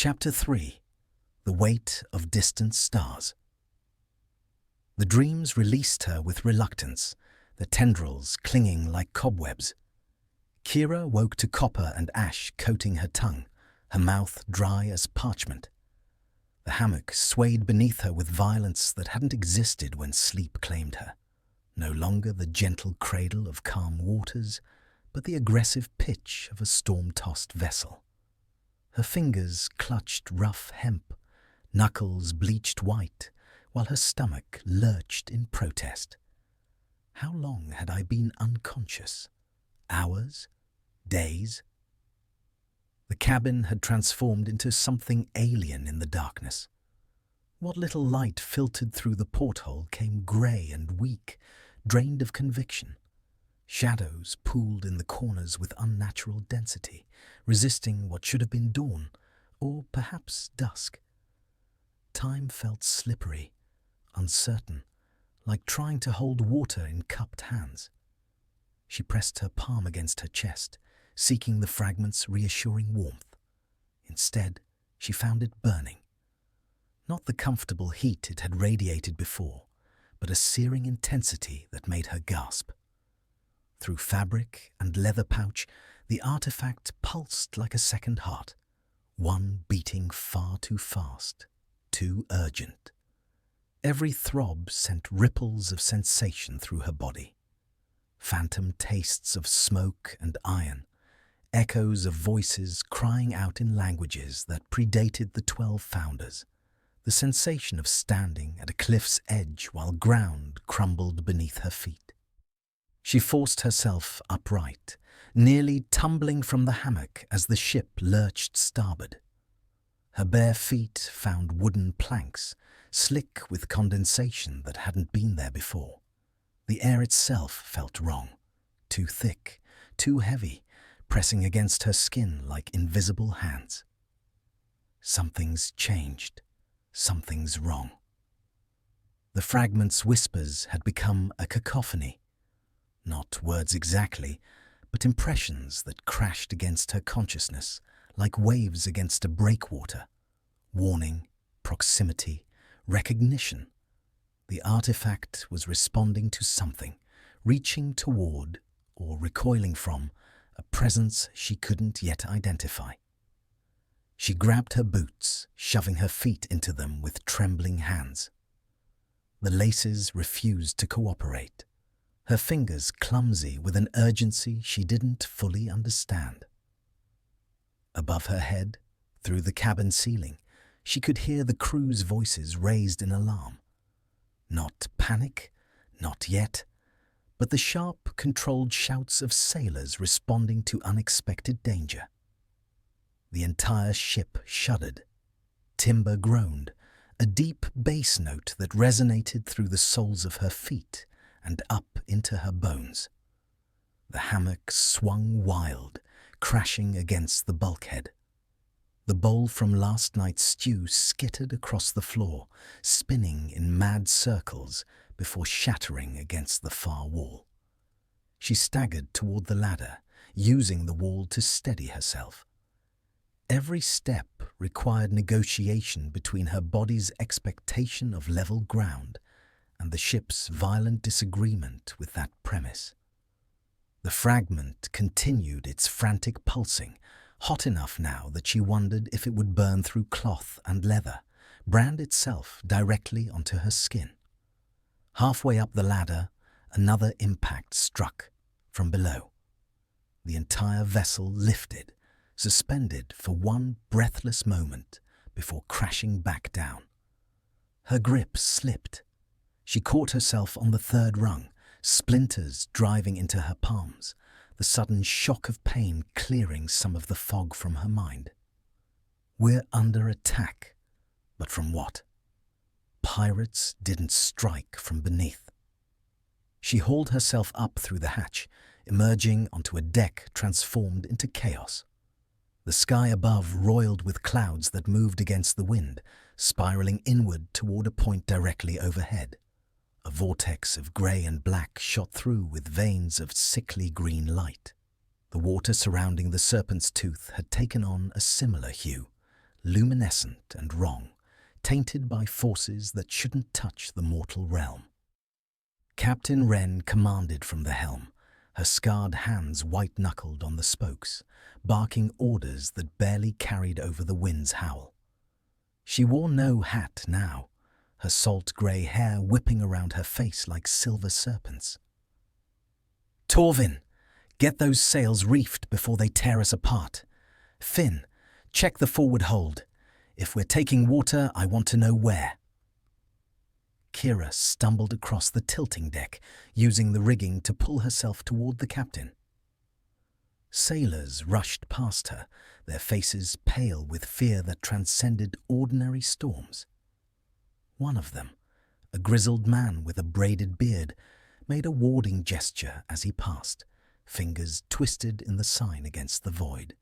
Chapter 3. The Weight of Distant Stars. The dreams released her with reluctance, the tendrils clinging like cobwebs. Kira woke to copper and ash coating her tongue, her mouth dry as parchment. The hammock swayed beneath her with violence that hadn't existed when sleep claimed her. No longer the gentle cradle of calm waters, but the aggressive pitch of a storm-tossed vessel. Her fingers clutched rough hemp, knuckles bleached white, while her stomach lurched in protest. How long had I been unconscious? Hours? Days? The cabin had transformed into something alien in the darkness. What little light filtered through the porthole came grey and weak, drained of conviction. Shadows pooled in the corners with unnatural density, resisting what should have been dawn, or perhaps dusk. Time felt slippery, uncertain, like trying to hold water in cupped hands. She pressed her palm against her chest, seeking the fragment's reassuring warmth. Instead, she found it burning. Not the comfortable heat it had radiated before, but a searing intensity that made her gasp. Through fabric and leather pouch, the artifact pulsed like a second heart, one beating far too fast, too urgent. Every throb sent ripples of sensation through her body. Phantom tastes of smoke and iron, echoes of voices crying out in languages that predated the 12 founders, the sensation of standing at a cliff's edge while ground crumbled beneath her feet. She forced herself upright, nearly tumbling from the hammock as the ship lurched starboard. Her bare feet found wooden planks, slick with condensation that hadn't been there before. The air itself felt wrong, too thick, too heavy, pressing against her skin like invisible hands. Something's changed. Something's wrong. The fragment's whispers had become a cacophony. Not words exactly, but impressions that crashed against her consciousness like waves against a breakwater. Warning, proximity, recognition. The artifact was responding to something, reaching toward, or recoiling from, a presence she couldn't yet identify. She grabbed her boots, shoving her feet into them with trembling hands. The laces refused to cooperate, her fingers clumsy with an urgency she didn't fully understand. Above her head, through the cabin ceiling, she could hear the crew's voices raised in alarm. Not panic, not yet, but the sharp, controlled shouts of sailors responding to unexpected danger. The entire ship shuddered. Timber groaned, a deep bass note that resonated through the soles of her feet and up into her bones. The hammock swung wild, crashing against the bulkhead. The bowl from last night's stew skittered across the floor, spinning in mad circles before shattering against the far wall. She staggered toward the ladder, using the wall to steady herself. Every step required negotiation between her body's expectation of level ground and the ship's violent disagreement with that premise. The fragment continued its frantic pulsing, hot enough now that she wondered if it would burn through cloth and leather, brand itself directly onto her skin. Halfway up the ladder, another impact struck from below. The entire vessel lifted, suspended for one breathless moment before crashing back down. Her grip slipped. She caught herself on the third rung, splinters driving into her palms, the sudden shock of pain clearing some of the fog from her mind. We're under attack, but from what? Pirates didn't strike from beneath. She hauled herself up through the hatch, emerging onto a deck transformed into chaos. The sky above roiled with clouds that moved against the wind, spiraling inward toward a point directly overhead. A vortex of grey and black shot through with veins of sickly green light. The water surrounding the Serpent's tooth had taken on a similar hue, luminescent and wrong, tainted by forces that shouldn't touch the mortal realm. Captain Rhen commanded from the helm, her scarred hands white-knuckled on the spokes, barking orders that barely carried over the wind's howl. She wore no hat now, her salt-grey hair whipping around her face like silver serpents. "Torvin, get those sails reefed before they tear us apart. Finn, check the forward hold. If we're taking water, I want to know where." Kira stumbled across the tilting deck, using the rigging to pull herself toward the captain. Sailors rushed past her, their faces pale with fear that transcended ordinary storms. One of them, a grizzled man with a braided beard, made a warding gesture as he passed, fingers twisted in the sign against the void.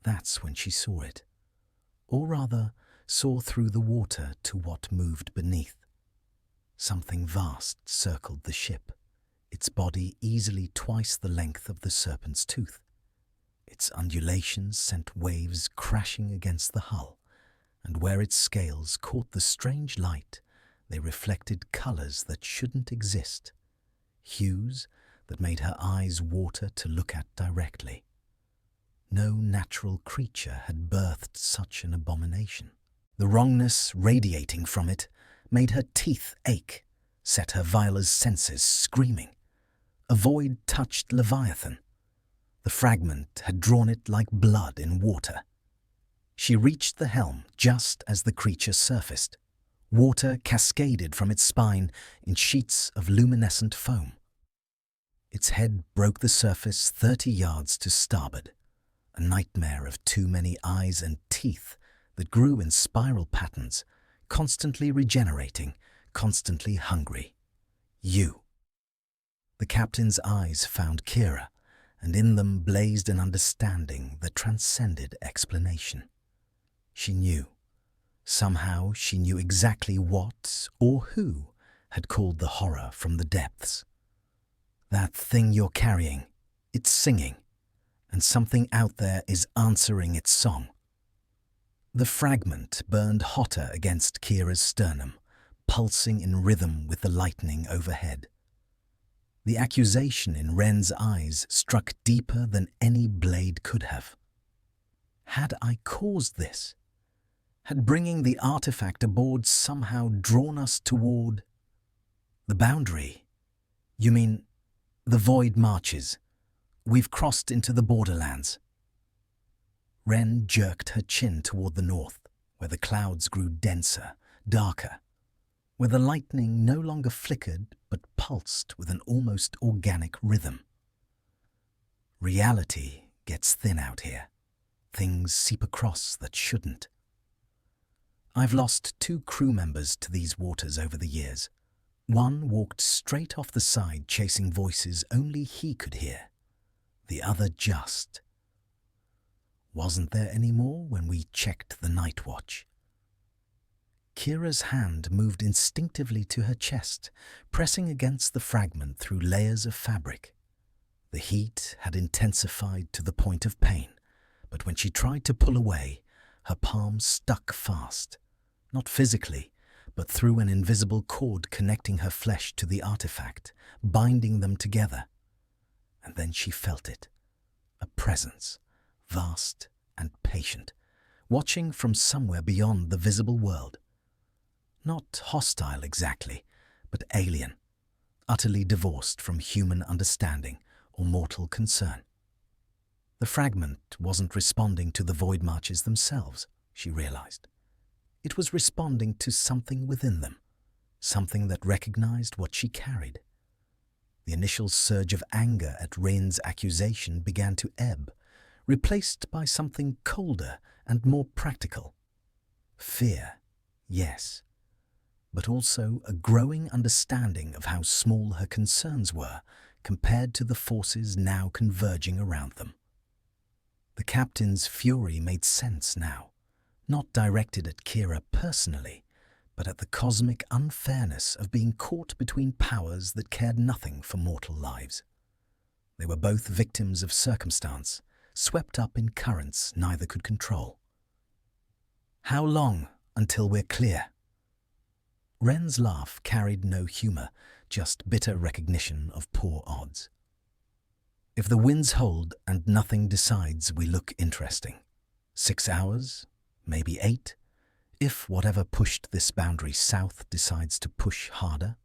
That's when she saw it, or rather, saw through the water to what moved beneath. Something vast circled the ship, its body easily twice the length of the serpent's tooth. Its undulations sent waves crashing against the hull, and where its scales caught the strange light, they reflected colors that shouldn't exist, hues that made her eyes water to look at directly. No natural creature had birthed such an abomination. The wrongness radiating from it made her teeth ache, set her Viola's senses screaming. A void-touched leviathan. The fragment had drawn it like blood in water. She reached the helm just as the creature surfaced. Water cascaded from its spine in sheets of luminescent foam. Its head broke the surface 30 yards to starboard, a nightmare of too many eyes and teeth that grew in spiral patterns, constantly regenerating, constantly hungry. You. The captain's eyes found Kira, and in them blazed an understanding that transcended explanation. She knew. Somehow she knew exactly what or who had called the horror from the depths. That thing you're carrying, it's singing, and something out there is answering its song. The fragment burned hotter against Kira's sternum, pulsing in rhythm with the lightning overhead. The accusation in Wren's eyes struck deeper than any blade could have. Had I caused this? Had bringing the artifact aboard somehow drawn us toward the boundary? You mean the void marches? We've crossed into the borderlands. Wren jerked her chin toward the north, where the clouds grew denser, darker, where the lightning no longer flickered but pulsed with an almost organic rhythm. Reality gets thin out here. Things seep across that shouldn't. I've lost 2 crew members to these waters over the years. One walked straight off the side chasing voices only he could hear. The other just. Wasn't there any more when we checked the night watch? Kira's hand moved instinctively to her chest, pressing against the fragment through layers of fabric. The heat had intensified to the point of pain, but when she tried to pull away, her palm stuck fast, not physically, but through an invisible cord connecting her flesh to the artifact, binding them together. And then she felt it, a presence, vast and patient, watching from somewhere beyond the visible world. Not hostile exactly, but alien, utterly divorced from human understanding or mortal concern. The fragment wasn't responding to the void marches themselves, she realized. It was responding to something within them, something that recognized what she carried. The initial surge of anger at Rhen's accusation began to ebb, replaced by something colder and more practical. Fear, yes, but also a growing understanding of how small her concerns were compared to the forces now converging around them. The captain's fury made sense now, not directed at Kira personally, but at the cosmic unfairness of being caught between powers that cared nothing for mortal lives. They were both victims of circumstance, swept up in currents neither could control. How long until we're clear? Wren's laugh carried no humour, just bitter recognition of poor odds. If the winds hold and nothing decides we look interesting. 6 hours, maybe 8, if whatever pushed this boundary south decides to push harder.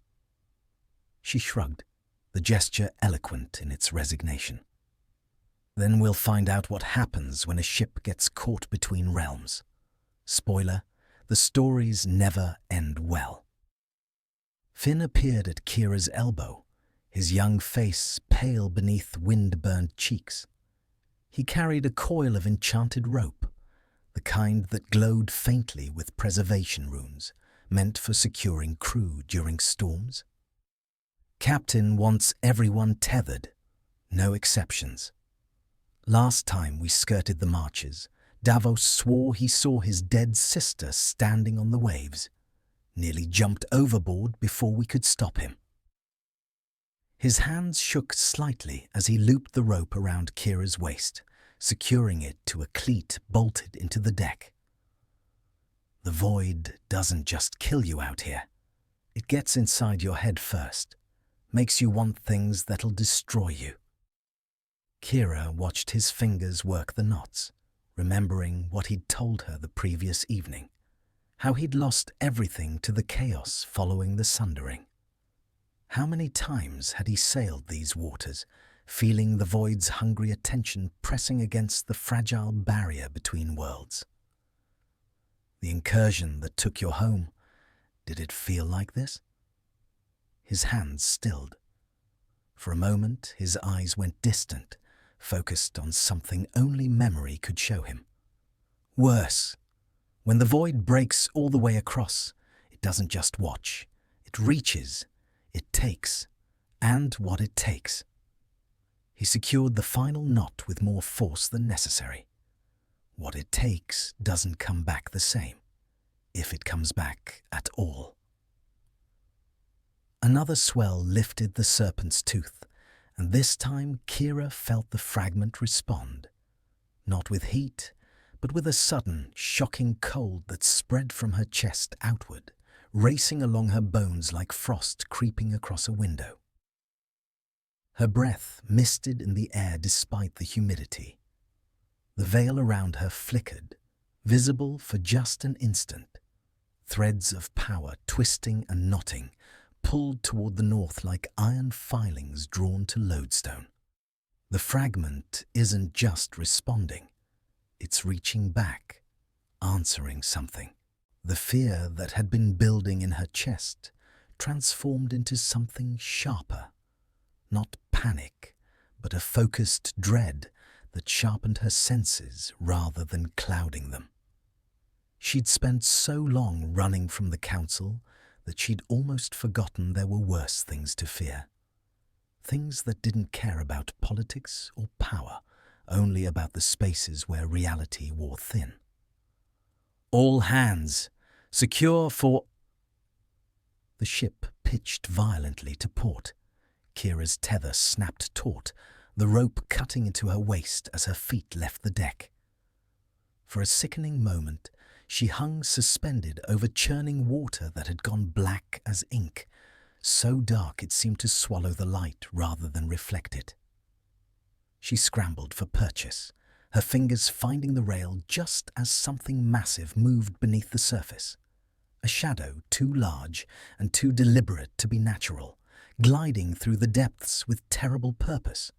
She shrugged, the gesture eloquent in its resignation. Then we'll find out what happens when a ship gets caught between realms. Spoiler, the stories never end well. Finn appeared at Kira's elbow, his young face pale beneath wind-burned cheeks. He carried a coil of enchanted rope, the kind that glowed faintly with preservation runes, meant for securing crew during storms. Captain wants everyone tethered, no exceptions. Last time we skirted the marches, Davos swore he saw his dead sister standing on the waves, nearly jumped overboard before we could stop him. His hands shook slightly as he looped the rope around Kira's waist, securing it to a cleat bolted into the deck. The void doesn't just kill you out here. It gets inside your head first, makes you want things that'll destroy you. Kira watched his fingers work the knots, remembering what he'd told her the previous evening, how he'd lost everything to the chaos following the sundering. How many times had he sailed these waters, feeling the void's hungry attention pressing against the fragile barrier between worlds? The incursion that took you home, did it feel like this? His hands stilled. For a moment, his eyes went distant, focused on something only memory could show him. Worse, when the void breaks all the way across, it doesn't just watch, it reaches, it takes, and what it takes. He secured the final knot with more force than necessary. What it takes doesn't come back the same, if it comes back at all. Another swell lifted the serpent's tooth, and this time Kira felt the fragment respond, not with heat, but with a sudden, shocking cold that spread from her chest outward, racing along her bones like frost creeping across a window. Her breath misted in the air despite the humidity. The veil around her flickered, visible for just an instant. Threads of power twisting and knotting, pulled toward the north like iron filings drawn to lodestone. The fragment isn't just responding, it's reaching back, answering something. The fear that had been building in her chest transformed into something sharper. Not panic, but a focused dread that sharpened her senses rather than clouding them. She'd spent so long running from the council that she'd almost forgotten there were worse things to fear. Things that didn't care about politics or power, only about the spaces where reality wore thin. All hands, secure for... The ship pitched violently to port. Kira's tether snapped taut, the rope cutting into her waist as her feet left the deck. For a sickening moment, she hung suspended over churning water that had gone black as ink, so dark it seemed to swallow the light rather than reflect it. She scrambled for purchase, her fingers finding the rail just as something massive moved beneath the surface. A shadow too large and too deliberate to be natural, gliding through the depths with terrible purpose.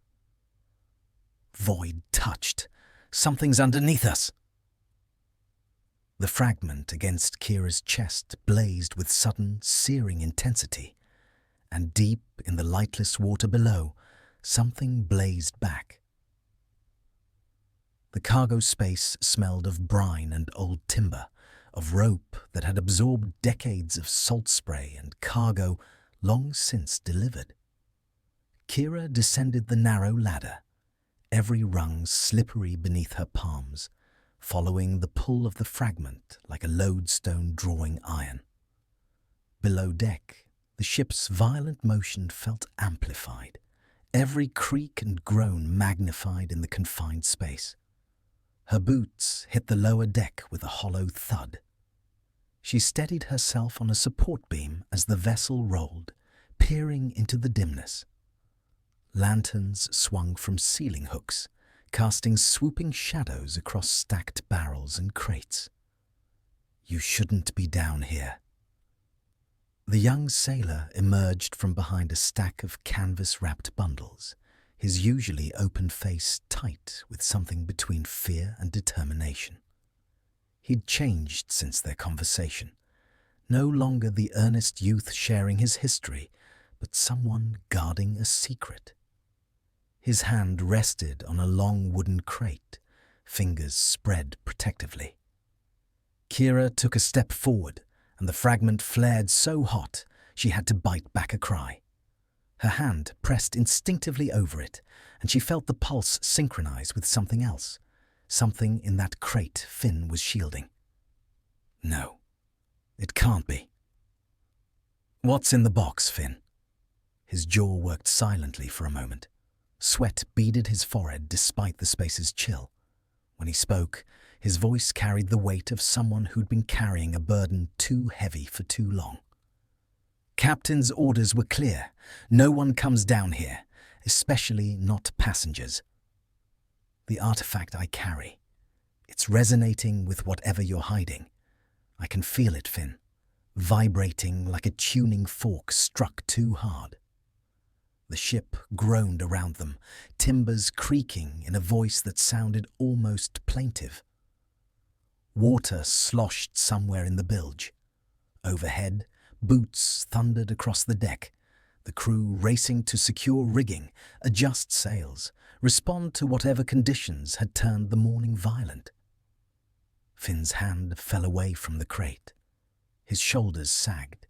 Void touched. Something's underneath us. The fragment against Kira's chest blazed with sudden, searing intensity, and deep in the lightless water below, something blazed back. The cargo space smelled of brine and old timber, of rope that had absorbed decades of salt spray and cargo long since delivered. Kira descended the narrow ladder, every rung slippery beneath her palms, following the pull of the fragment like a lodestone drawing iron. Below deck, the ship's violent motion felt amplified, every creak and groan magnified in the confined space. Her boots hit the lower deck with a hollow thud. She steadied herself on a support beam as the vessel rolled, peering into the dimness. Lanterns swung from ceiling hooks, casting swooping shadows across stacked barrels and crates. "You shouldn't be down here." The young sailor emerged from behind a stack of canvas-wrapped bundles, his usually open face tight with something between fear and determination. He'd changed since their conversation, no longer the earnest youth sharing his history, but someone guarding a secret. His hand rested on a long wooden crate, fingers spread protectively. Kira took a step forward, and the fragment flared so hot she had to bite back a cry. Her hand pressed instinctively over it, and she felt the pulse synchronize with something else, something in that crate Finn was shielding. No, it can't be. "What's in the box, Finn?" His jaw worked silently for a moment. Sweat beaded his forehead despite the space's chill. When he spoke, his voice carried the weight of someone who'd been carrying a burden too heavy for too long. "Captain's orders were clear. No one comes down here, especially not passengers. The artifact I carry, it's resonating with whatever you're hiding. I can feel it, Finn, vibrating like a tuning fork struck too hard." The ship groaned around them, timbers creaking in a voice that sounded almost plaintive. Water sloshed somewhere in the bilge. Overhead, boots thundered across the deck, the crew racing to secure rigging, adjust sails, respond to whatever conditions had turned the morning violent. Finn's hand fell away from the crate. His shoulders sagged,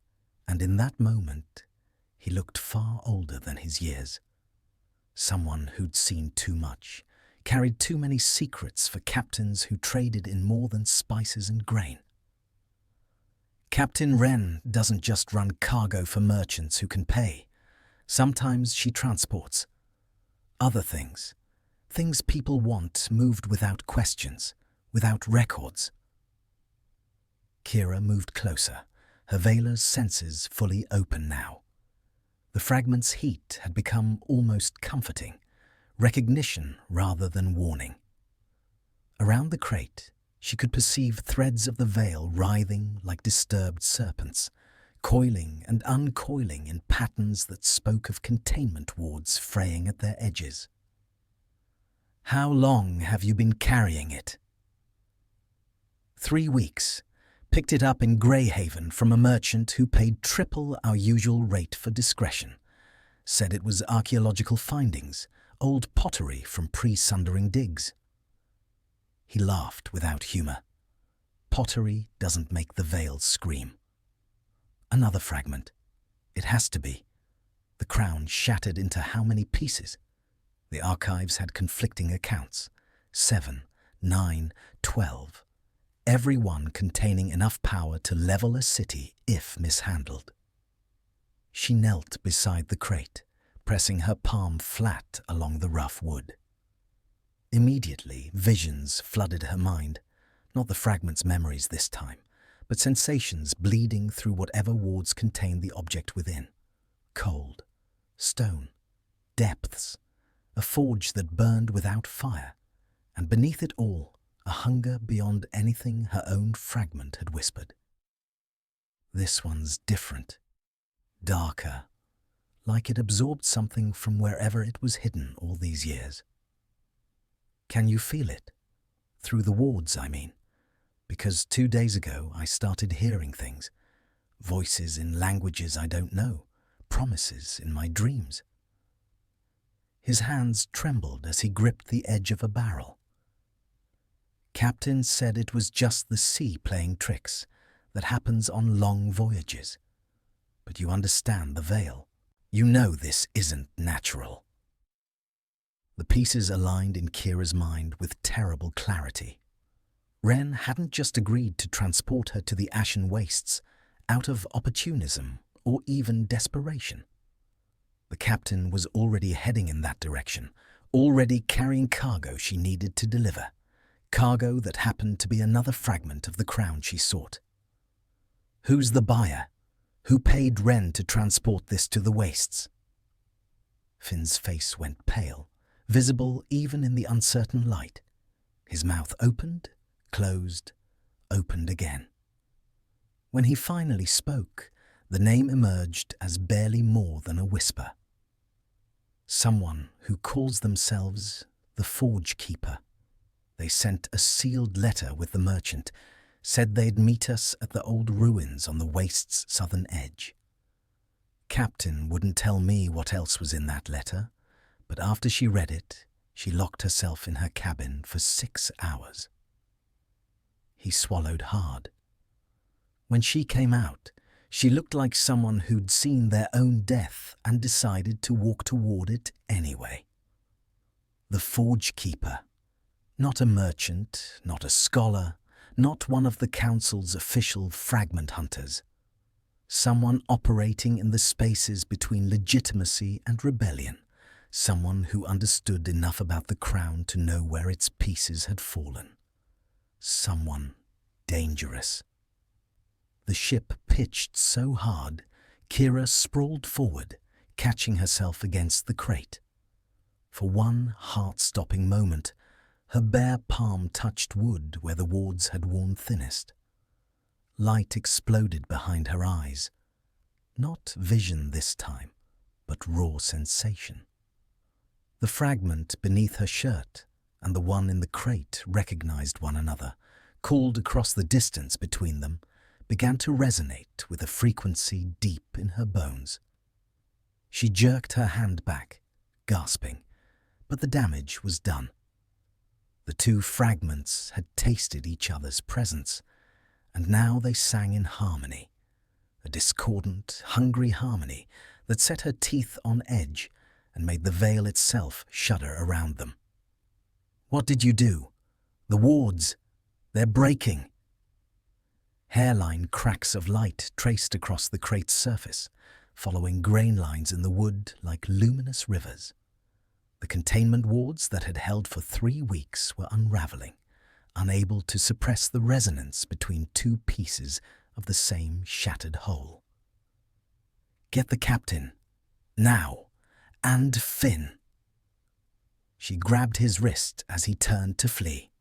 and in that moment, he looked far older than his years. Someone who'd seen too much, carried too many secrets for captains who traded in more than spices and grain. Captain Rhen doesn't just run cargo for merchants who can pay. Sometimes she transports other things, things people want moved without questions, without records. Kira moved closer, her Veiler's senses fully open now. The fragment's heat had become almost comforting, recognition rather than warning. Around the crate, she could perceive threads of the veil writhing like disturbed serpents, coiling and uncoiling in patterns that spoke of containment wards fraying at their edges. "How long have you been carrying it?" 3 weeks. Picked it up in Greyhaven from a merchant who paid triple our usual rate for discretion. Said it was archaeological findings, old pottery from pre-sundering digs. He laughed without humour. Pottery doesn't make the veil scream. Another fragment. It has to be. The crown shattered into how many pieces? The archives had conflicting accounts. 7, 9, 12. Every one containing enough power to level a city if mishandled. She knelt beside the crate, pressing her palm flat along the rough wood. Immediately, visions flooded her mind, not the fragment's memories this time, but sensations bleeding through whatever wards contained the object within. Cold, stone, depths, a forge that burned without fire, and beneath it all, a hunger beyond anything her own fragment had whispered. This one's different, darker, like it absorbed something from wherever it was hidden all these years. Can you feel it? Through the wards, I mean. Because 2 days ago I started hearing things, voices in languages I don't know, promises in my dreams. His hands trembled as he gripped the edge of a barrel. Captain said it was just the sea playing tricks that happens on long voyages. But you understand the veil. You know this isn't natural. The pieces aligned in Kira's mind with terrible clarity. Rhen hadn't just agreed to transport her to the ashen wastes out of opportunism or even desperation. The captain was already heading in that direction, already carrying cargo she needed to deliver. cargo that happened to be another fragment of the crown she sought. Who's the buyer? Who paid Rhen to transport this to the wastes? Finn's face went pale, visible even in the uncertain light. His mouth opened, closed, opened again. When he finally spoke, the name emerged as barely more than a whisper. Someone who calls themselves the Forge Keeper. They sent a sealed letter with the merchant, said they'd meet us at the old ruins on the waste's southern edge. Captain wouldn't tell me what else was in that letter, but after she read it, she locked herself in her cabin for 6 hours. He swallowed hard. When she came out, she looked like someone who'd seen their own death and decided to walk toward it anyway. The Forge Keeper. Not a merchant, not a scholar, not one of the Council's official fragment hunters. Someone operating in the spaces between legitimacy and rebellion. Someone who understood enough about the crown to know where its pieces had fallen. Someone dangerous. The ship pitched so hard, Kira sprawled forward, catching herself against the crate. For one heart-stopping moment, her bare palm touched wood where the wards had worn thinnest. Light exploded behind her eyes. Not vision this time, but raw sensation. The fragment beneath her shirt and the one in the crate recognized one another, called across the distance between them, began to resonate with a frequency deep in her bones. She jerked her hand back, gasping, but the damage was done. The two fragments had tasted each other's presence, and now they sang in harmony, a discordant, hungry harmony that set her teeth on edge and made the veil itself shudder around them. "What did you do? The wards, they're breaking." Hairline cracks of light traced across the crate's surface, following grain lines in the wood like luminous rivers. The containment wards that had held for 3 weeks were unraveling, unable to suppress the resonance between two pieces of the same shattered whole. "Get the captain, now, and Finn." She grabbed his wrist as he turned to flee.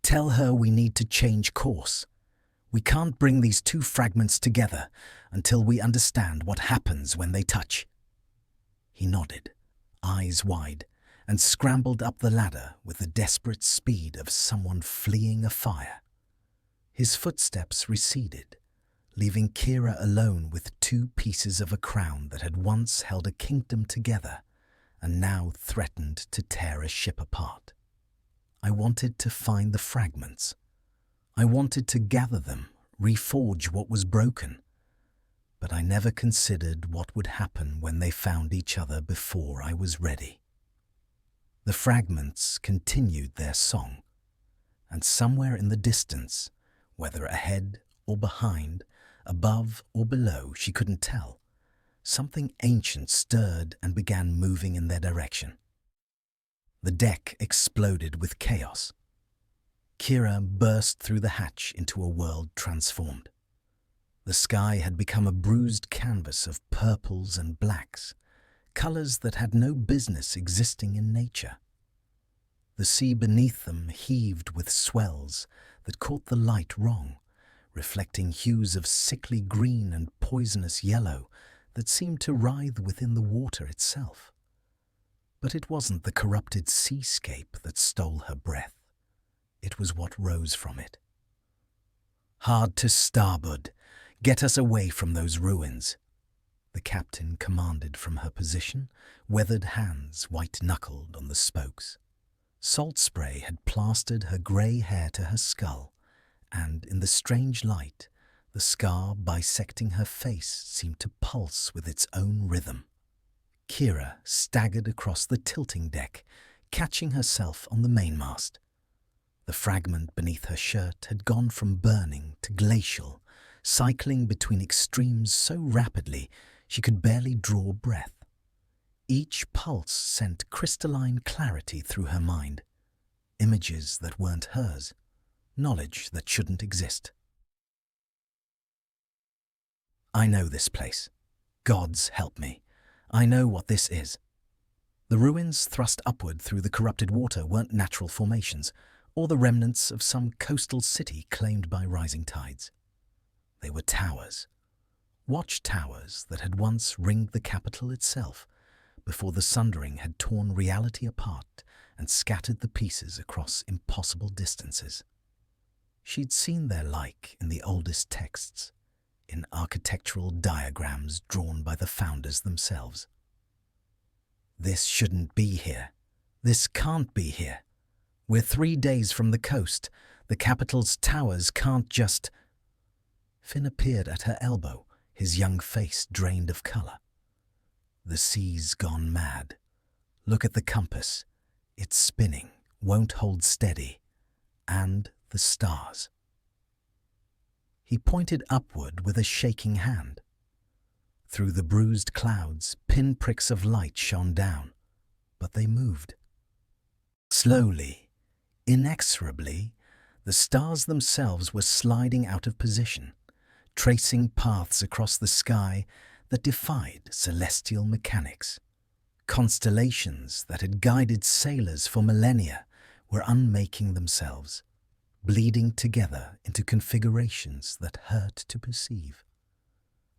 "Tell her we need to change course. We can't bring these two fragments together until we understand what happens when they touch." He nodded, eyes wide, and scrambled up the ladder with the desperate speed of someone fleeing a fire. His footsteps receded, leaving Kira alone with 2 pieces of a crown that had once held a kingdom together and now threatened to tear a ship apart. I wanted to find the fragments. I wanted to gather them, reforge what was broken. But I never considered what would happen when they found each other before I was ready. The fragments continued their song, and somewhere in the distance, whether ahead or behind, above or below, she couldn't tell, something ancient stirred and began moving in their direction. The deck exploded with chaos. Kira burst through the hatch into a world transformed. The sky had become a bruised canvas of purples and blacks, colors that had no business existing in nature. The sea beneath them heaved with swells that caught the light wrong, reflecting hues of sickly green and poisonous yellow that seemed to writhe within the water itself. But it wasn't the corrupted seascape that stole her breath. It was what rose from it. "Hard to starboard. Get us away from those ruins," the captain commanded from her position, weathered hands white-knuckled on the spokes. Salt spray had plastered her grey hair to her skull, and in the strange light, the scar bisecting her face seemed to pulse with its own rhythm. Kira staggered across the tilting deck, catching herself on the mainmast. The fragment beneath her shirt had gone from burning to glacial, cycling between extremes so rapidly she could barely draw breath. Each pulse sent crystalline clarity through her mind. images that weren't hers, knowledge that shouldn't exist. I know this place. Gods help me. I know what this is. The ruins thrust upward through the corrupted water weren't natural formations, or the remnants of some coastal city claimed by rising tides. They were towers, watchtowers that had once ringed the capital itself, before the sundering had torn reality apart and scattered the pieces across impossible distances. She'd seen their like in the oldest texts, in architectural diagrams drawn by the founders themselves. This shouldn't be here. This can't be here. We're 3 days from the coast. The capital's towers can't just... Finn appeared at her elbow, his young face drained of colour. The sea's gone mad. Look at the compass. It's spinning, won't hold steady. And the stars. He pointed upward with a shaking hand. Through the bruised clouds, pinpricks of light shone down, but they moved. Slowly, inexorably, the stars themselves were sliding out of position, tracing paths across the sky that defied celestial mechanics. Constellations that had guided sailors for millennia were unmaking themselves, bleeding together into configurations that hurt to perceive.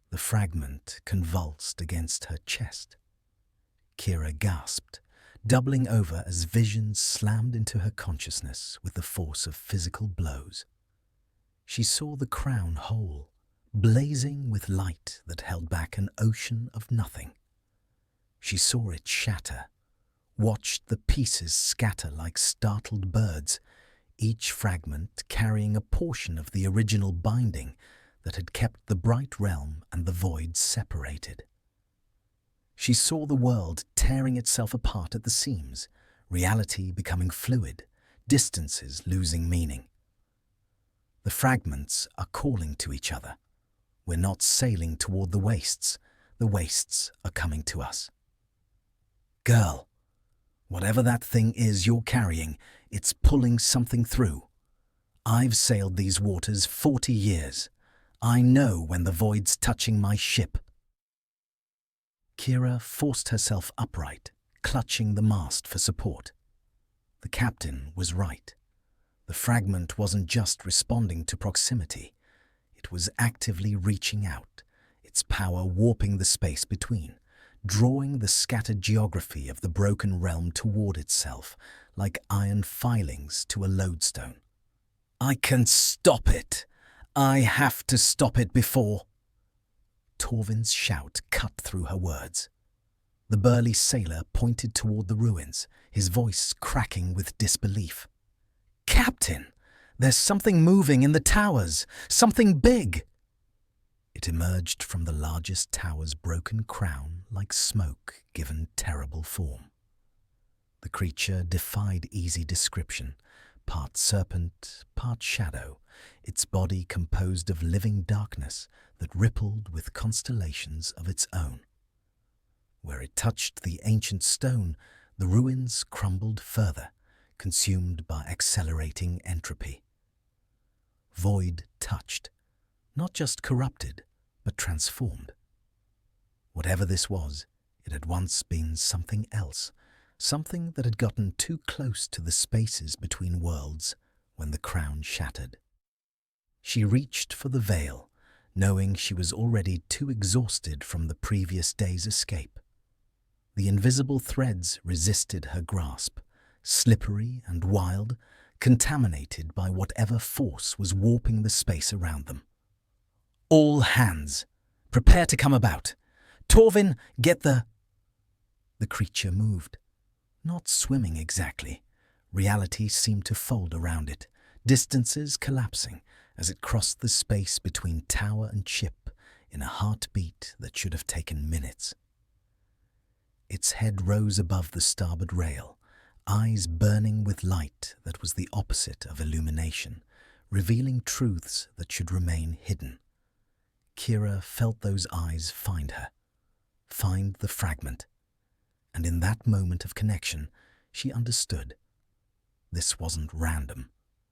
The fragment convulsed against her chest. Kira gasped, doubling over as visions slammed into her consciousness with the force of physical blows. She saw the crown whole, blazing with light that held back an ocean of nothing. She saw it shatter, watched the pieces scatter like startled birds, each fragment carrying a portion of the original binding that had kept the bright realm and the void separated. She saw the world tearing itself apart at the seams, reality becoming fluid, distances losing meaning. The fragments are calling to each other. We're not sailing toward the wastes are coming to us. Girl, whatever that thing is you're carrying, it's pulling something through. I've sailed these waters 40 years. I know when the void's touching my ship. Kira forced herself upright, clutching the mast for support. The captain was right. The fragment wasn't just responding to proximity. It was actively reaching out, its power warping the space between, drawing the scattered geography of the broken realm toward itself, like iron filings to a lodestone. I can stop it! I have to stop it before... Torvin's shout cut through her words. The burly sailor pointed toward the ruins, his voice cracking with disbelief. Captain, there's something moving in the towers, something big! It emerged from the largest tower's broken crown like smoke given terrible form. The creature defied easy description, part serpent, part shadow, its body composed of living darkness that rippled with constellations of its own. Where it touched the ancient stone, the ruins crumbled further, consumed by accelerating entropy. Void touched, not just corrupted, but transformed. Whatever this was, it had once been something else, something that had gotten too close to the spaces between worlds when the crown shattered. She reached for the veil, knowing she was already too exhausted from the previous day's escape. The invisible threads resisted her grasp, slippery and wild, contaminated by whatever force was warping the space around them. All hands! Prepare to come about! Torvin, get the... The creature moved. Not swimming exactly. Reality seemed to fold around it, distances collapsing as it crossed the space between tower and ship in a heartbeat that should have taken minutes. Its head rose above the starboard rail, eyes burning with light that was the opposite of illumination, revealing truths that should remain hidden. Kira felt those eyes find her, find the fragment, and in that moment of connection, she understood. This wasn't random.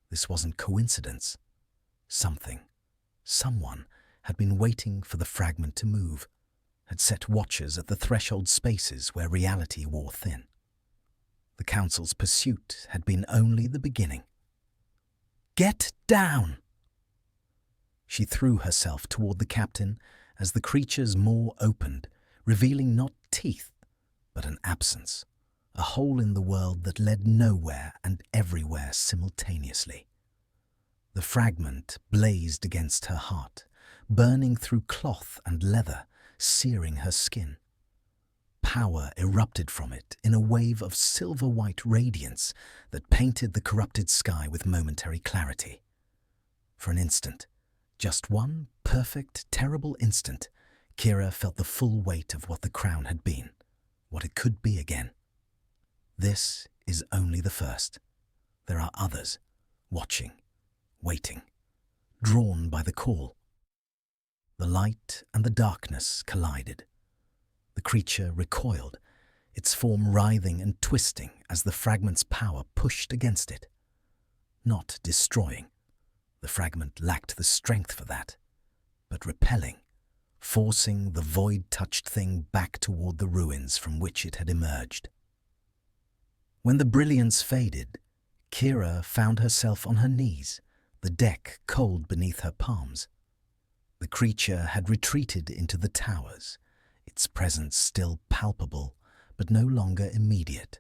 This wasn't coincidence. Someone had been waiting for the fragment to move, had set watchers at the threshold spaces where reality wore thin. The Council's pursuit had been only the beginning. "Get down!" She threw herself toward the captain as the creature's maw opened, revealing not teeth, but an absence, a hole in the world that led nowhere and everywhere simultaneously. The fragment blazed against her heart, burning through cloth and leather, searing her skin. Power erupted from it in a wave of silver-white radiance that painted the corrupted sky with momentary clarity. For an instant, just one perfect, terrible instant, Kira felt the full weight of what the crown had been, what it could be again. This is only the first. There are others, watching, waiting, drawn by the call. The light and the darkness collided. The creature recoiled, its form writhing and twisting as the fragment's power pushed against it. Not destroying. The fragment lacked the strength for that, but repelling, forcing the void-touched thing back toward the ruins from which it had emerged. When the brilliance faded, Kira found herself on her knees, the deck cold beneath her palms. The creature had retreated into the towers, its presence still palpable, but no longer immediate.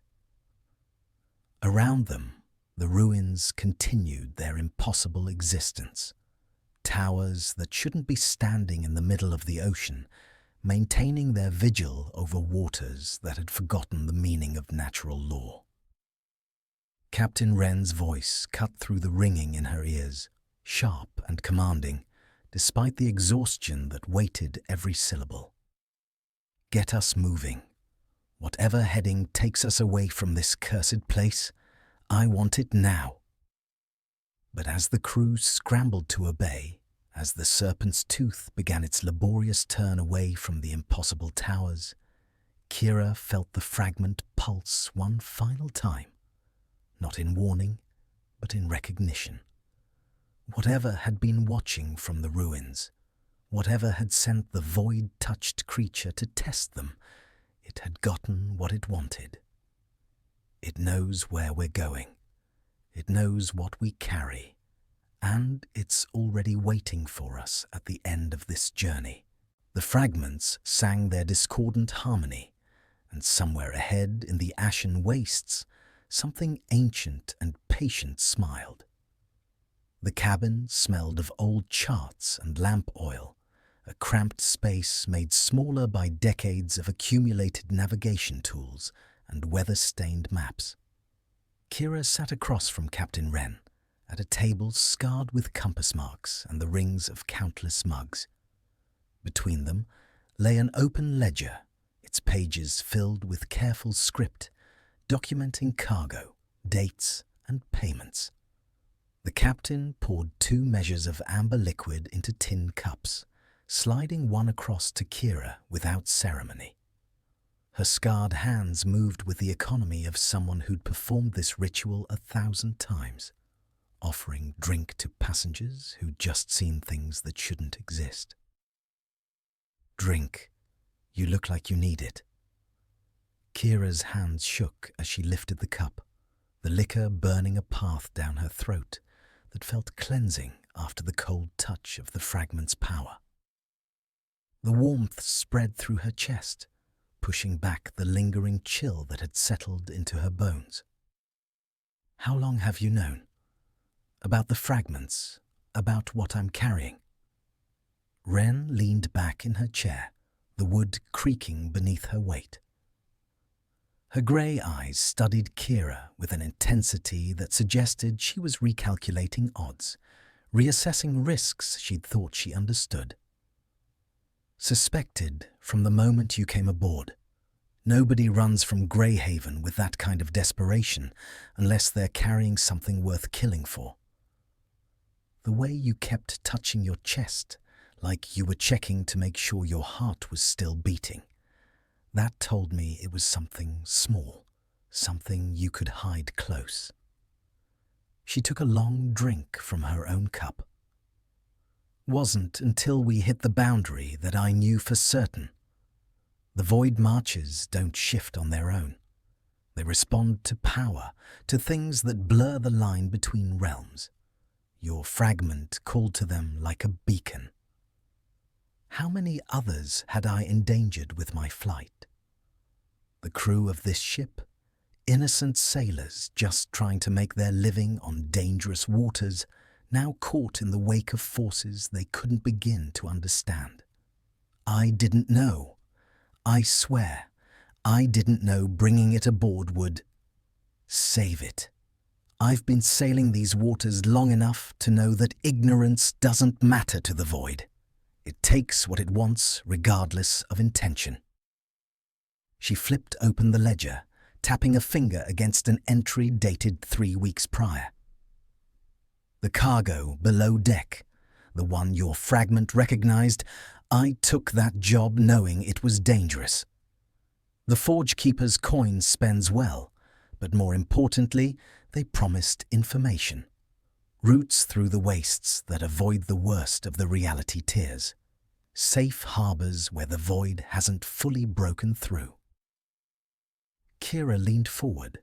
Around them, the ruins continued their impossible existence. Towers that shouldn't be standing in the middle of the ocean, maintaining their vigil over waters that had forgotten the meaning of natural law. Captain Wren's voice cut through the ringing in her ears, sharp and commanding, despite the exhaustion that weighted every syllable. "Get us moving. Whatever heading takes us away from this cursed place, I want it now." But as the crew scrambled to obey, as the Serpent's tooth began its laborious turn away from the impossible towers, Kira felt the fragment pulse one final time, not in warning, but in recognition. Whatever had been watching from the ruins, whatever had sent the void-touched creature to test them, it had gotten what it wanted. It knows where we're going. It knows what we carry. And it's already waiting for us at the end of this journey. The fragments sang their discordant harmony, and somewhere ahead in the ashen wastes, something ancient and patient smiled. The cabin smelled of old charts and lamp oil, a cramped space made smaller by decades of accumulated navigation tools and weather-stained maps. Kira sat across from Captain Rhen, at a table scarred with compass marks and the rings of countless mugs. Between them lay an open ledger, its pages filled with careful script, documenting cargo, dates, and payments. The captain poured 2 measures of amber liquid into tin cups, sliding one across to Kira without ceremony. Her scarred hands moved with the economy of someone who'd performed this ritual 1,000 times, offering drink to passengers who'd just seen things that shouldn't exist. "Drink. You look like you need it." Kira's hands shook as she lifted the cup, the liquor burning a path down her throat that felt cleansing after the cold touch of the fragment's power. The warmth spread through her chest, pushing back the lingering chill that had settled into her bones. "How long have you known? About the fragments, about what I'm carrying?" Wren leaned back in her chair, the wood creaking beneath her weight. Her grey eyes studied Kira with an intensity that suggested she was recalculating odds, reassessing risks she'd thought she understood. "Suspected from the moment you came aboard. Nobody runs from Greyhaven with that kind of desperation unless they're carrying something worth killing for. The way you kept touching your chest, like you were checking to make sure your heart was still beating, that told me it was something small, something you could hide close." She took a long drink from her own cup. Wasn't until we hit the boundary that I knew for certain. The void marches don't shift on their own. They respond to power, to things that blur the line between realms. Your fragment called to them like a beacon. How many others had I endangered with my flight? The crew of this ship? Innocent sailors just trying to make their living on dangerous waters, now caught in the wake of forces they couldn't begin to understand. I didn't know. I swear, I didn't know bringing it aboard would save it. I've been sailing these waters long enough to know that ignorance doesn't matter to the void. It takes what it wants regardless of intention. She flipped open the ledger, tapping a finger against an entry dated 3 weeks prior. The cargo below deck, the one your fragment recognized, I took that job knowing it was dangerous. The Forge Keeper's coin spends well, but more importantly, they promised information. Routes through the wastes that avoid the worst of the reality tiers. Safe harbors where the void hasn't fully broken through. Kira leaned forward,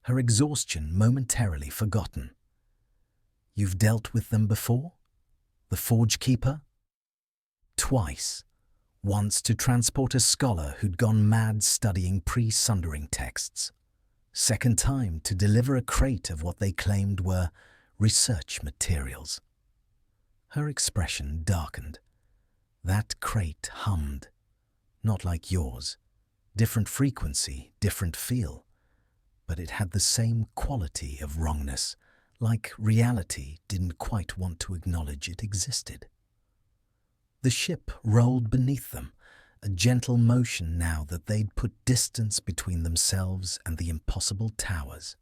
her exhaustion momentarily forgotten. You've dealt with them before? The Forge Keeper? Twice. Once to transport a scholar who'd gone mad studying pre-sundering texts. Second time to deliver a crate of what they claimed were research materials. Her expression darkened. That crate hummed. Not like yours. Different frequency, different feel. But it had the same quality of wrongness, like reality didn't quite want to acknowledge it existed. The ship rolled beneath them, a gentle motion now that they'd put distance between themselves and the impossible towers.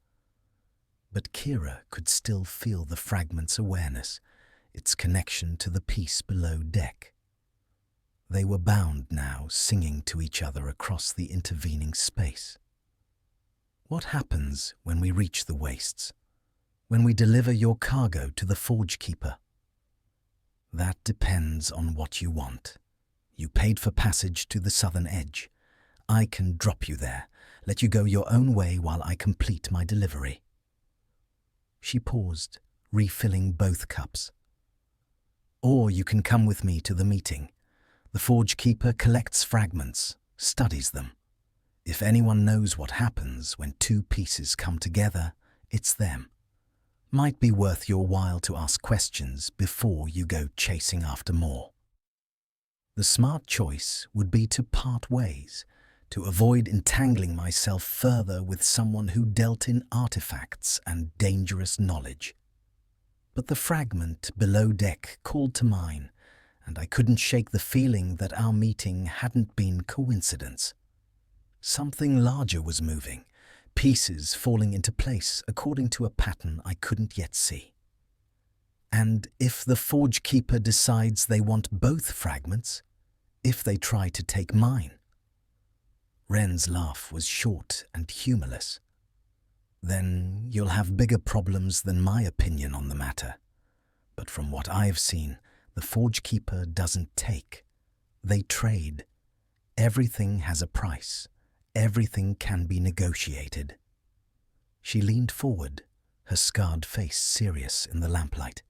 But Kira could still feel the fragment's awareness, its connection to the peace below deck. They were bound now, singing to each other across the intervening space. What happens when we reach the wastes? When we deliver your cargo to the Forge Keeper? That depends on what you want. You paid for passage to the southern edge. I can drop you there, let you go your own way while I complete my delivery. She paused, refilling both cups. Or you can come with me to the meeting. The Forge Keeper collects fragments, studies them. If anyone knows what happens when two pieces come together, it's them. Might be worth your while to ask questions before you go chasing after more. The smart choice would be to part ways, to avoid entangling myself further with someone who dealt in artifacts and dangerous knowledge. But the fragment below deck called to mine, and I couldn't shake the feeling that our meeting hadn't been coincidence. Something larger was moving, pieces falling into place according to a pattern I couldn't yet see. And if the Forge Keeper decides they want both fragments, if they try to take mine? Wren's laugh was short and humorless. Then you'll have bigger problems than my opinion on the matter. But from what I've seen, the Forge Keeper doesn't take. They trade. Everything has a price. Everything can be negotiated. She leaned forward, her scarred face serious in the lamplight.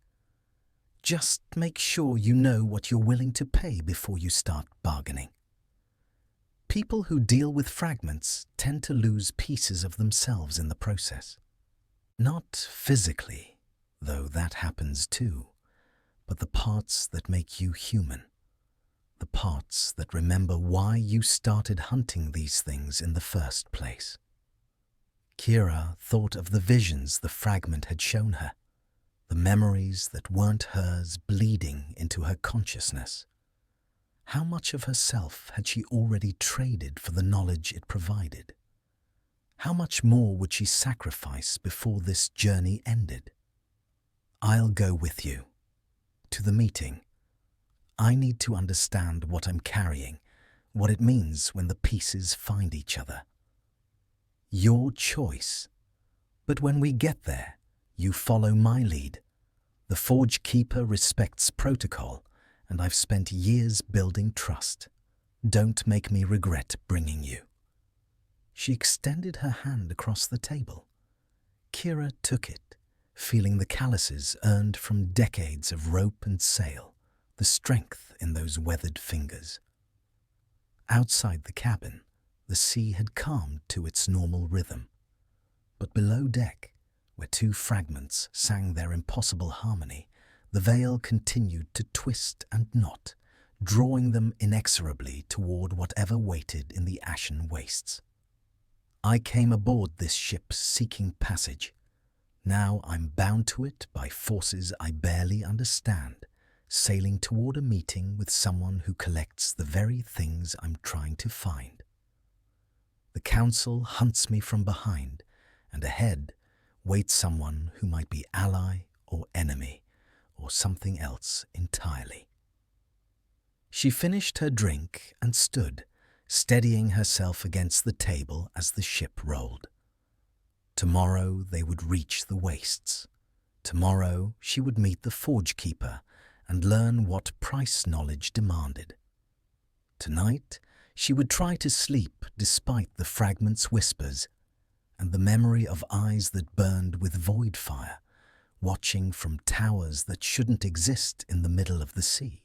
Just make sure you know what you're willing to pay before you start bargaining. People who deal with fragments tend to lose pieces of themselves in the process. Not physically, though that happens too, but the parts that make you human. The parts that remember why you started hunting these things in the first place. Kira thought of the visions the fragment had shown her, the memories that weren't hers bleeding into her consciousness. How much of herself had she already traded for the knowledge it provided? How much more would she sacrifice before this journey ended? I'll go with you. To the meeting. I need to understand what I'm carrying, what it means when the pieces find each other. Your choice. But when we get there, You follow my lead. The Forge Keeper respects protocol, and I've spent years building trust. Don't make me regret bringing you." She extended her hand across the table. Kira took it, feeling the calluses earned from decades of rope and sail, the strength in those weathered fingers. Outside the cabin, the sea had calmed to its normal rhythm. But below deck, where two fragments sang their impossible harmony, the veil continued to twist and knot, drawing them inexorably toward whatever waited in the ashen wastes. I came aboard this ship seeking passage. Now I'm bound to it by forces I barely understand, sailing toward a meeting with someone who collects the very things I'm trying to find. The Council hunts me from behind, and ahead waits someone who might be ally or enemy, or something else entirely. She finished her drink and stood, steadying herself against the table as the ship rolled. Tomorrow they would reach the wastes. Tomorrow she would meet the Forge Keeper and learn what price knowledge demanded. Tonight she would try to sleep despite the fragment's whispers and the memory of eyes that burned with void fire, watching from towers that shouldn't exist in the middle of the sea.